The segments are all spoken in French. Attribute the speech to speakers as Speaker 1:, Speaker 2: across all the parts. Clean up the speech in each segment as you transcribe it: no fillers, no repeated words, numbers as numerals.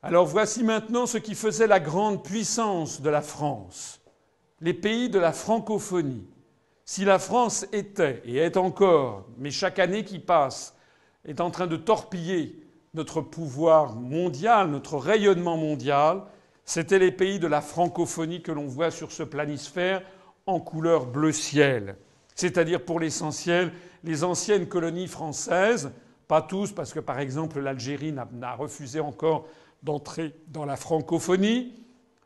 Speaker 1: Alors voici maintenant ce qui faisait la grande puissance de la France, les pays de la francophonie. Si la France était, et est encore, mais chaque année qui passe, est en train de torpiller notre pouvoir mondial, notre rayonnement mondial, c'était les pays de la francophonie que l'on voit sur ce planisphère en couleur bleu ciel. C'est-à-dire pour l'essentiel les anciennes colonies françaises, pas tous, parce que par exemple l'Algérie n'a refusé encore d'entrer dans la francophonie,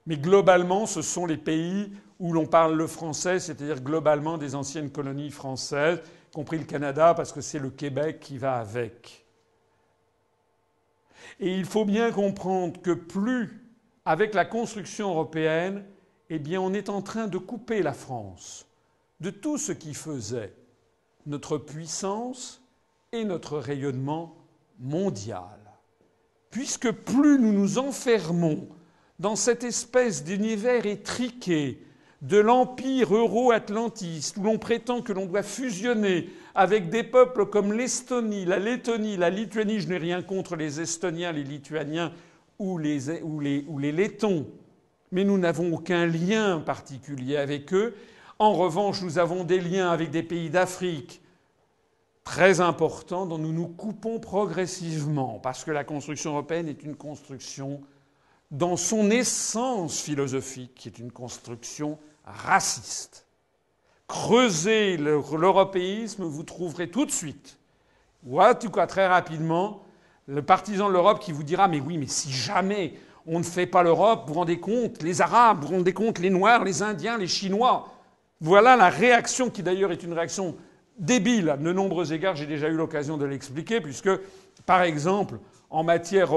Speaker 1: mais globalement ce sont les pays où l'on parle le français, c'est-à-dire globalement des anciennes colonies françaises, y compris le Canada, parce que c'est le Québec qui va avec. Et il faut bien comprendre que plus, avec la construction européenne, eh bien on est en train de couper la France de tout ce qui faisait notre puissance et notre rayonnement mondial. Puisque plus nous nous enfermons dans cette espèce d'univers étriqué de l'empire euro-atlantiste, où l'on prétend que l'on doit fusionner avec des peuples comme l'Estonie, la Lettonie, la Lituanie, je n'ai rien contre les Estoniens, les Lituaniens ou les Lettons, mais nous n'avons aucun lien particulier avec eux. En revanche, nous avons des liens avec des pays d'Afrique très importants dont nous nous coupons progressivement, parce que la construction européenne est une construction, dans son essence philosophique, qui est une construction raciste. Creusez l'européisme, vous trouverez tout de suite, ou en tout cas très rapidement, le partisan de l'Europe qui vous dira « Mais oui, mais si jamais on ne fait pas l'Europe, vous vous rendez compte, les Arabes, vous vous rendez compte, les Noirs, les Indiens, les Chinois ?» Voilà la réaction qui d'ailleurs est une réaction débile à de nombreux égards. J'ai déjà eu l'occasion de l'expliquer, puisque, par exemple, en matière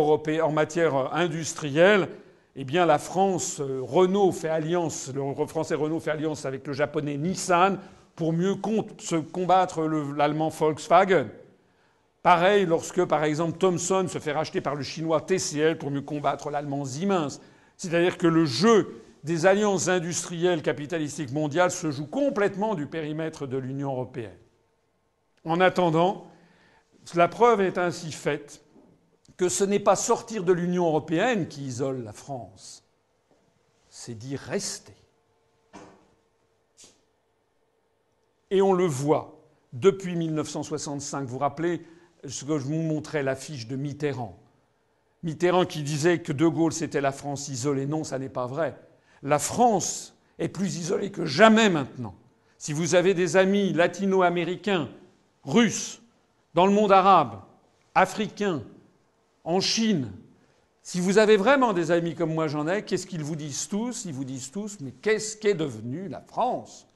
Speaker 1: industrielle, eh bien la France, Renault fait alliance, le français Renault fait alliance avec le japonais Nissan pour mieux combattre l'allemand Volkswagen. Pareil lorsque, par exemple, Thomson se fait racheter par le chinois TCL pour mieux combattre l'allemand Siemens. C'est-à-dire que le jeu des alliances industrielles capitalistiques mondiales se joue complètement du périmètre de l'Union européenne. En attendant, la preuve est ainsi faite que ce n'est pas sortir de l'Union européenne qui isole la France, c'est d'y rester. Et on le voit depuis 1965. Vous vous rappelez ce que je vous montrais, l'affiche de Mitterrand. Mitterrand qui disait que De Gaulle c'était la France isolée. Non, ça n'est pas vrai. La France est plus isolée que jamais maintenant. Si vous avez des amis latino-américains, russes, dans le monde arabe, africain, en Chine, si vous avez vraiment des amis comme moi j'en ai, qu'est-ce qu'ils vous disent tous ? Ils vous disent tous « Mais qu'est-ce qu'est devenue la France ?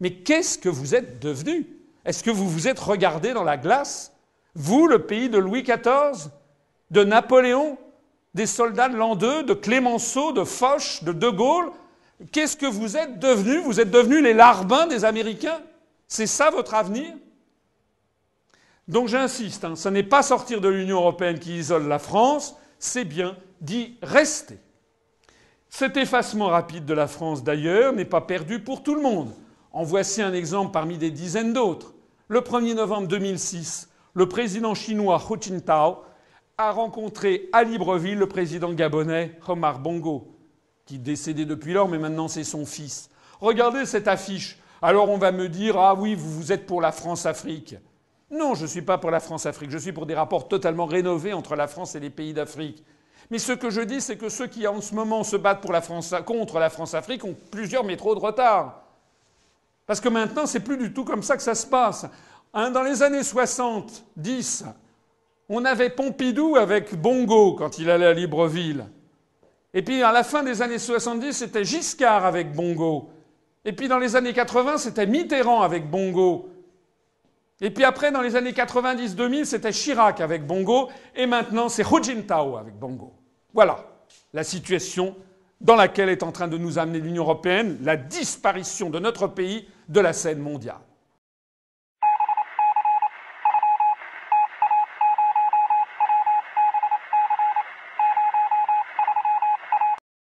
Speaker 1: Mais qu'est-ce que vous êtes devenu ? Est-ce que vous vous êtes regardé dans la glace ? Vous, le pays de Louis XIV, de Napoléon, des soldats de l'an 2, de Clémenceau, de Foch, de Gaulle, qu'est-ce que vous êtes devenus ? Vous êtes devenus les larbins des Américains ? C'est ça votre avenir ? Donc j'insiste, ce n'est pas sortir de l'Union européenne qui isole la France, c'est bien d'y rester. Cet effacement rapide de la France, d'ailleurs, n'est pas perdu pour tout le monde. En voici un exemple parmi des dizaines d'autres. Le 1er novembre 2006, le président chinois Hu Jintao a rencontré à Libreville le président gabonais Omar Bongo, qui est décédé depuis lors, mais maintenant c'est son fils. Regardez cette affiche. Alors on va me dire « Ah oui, vous êtes pour la France-Afrique ». Non, je ne suis pas pour la France-Afrique. Je suis pour des rapports totalement rénovés entre la France et les pays d'Afrique. Mais ce que je dis, c'est que ceux qui en ce moment se battent contre la France-Afrique ont plusieurs métros de retard. Parce que maintenant, c'est plus du tout comme ça que ça se passe. Dans les années 70, on avait Pompidou avec Bongo quand il allait à Libreville. Et puis à la fin des années 70, c'était Giscard avec Bongo. Et puis dans les années 80, c'était Mitterrand avec Bongo. Et puis après, dans les années 90-2000, c'était Chirac avec Bongo. Et maintenant, c'est Hu Jintao avec Bongo. Voilà la situation dans laquelle est en train de nous amener l'Union européenne, la disparition de notre pays de la scène mondiale.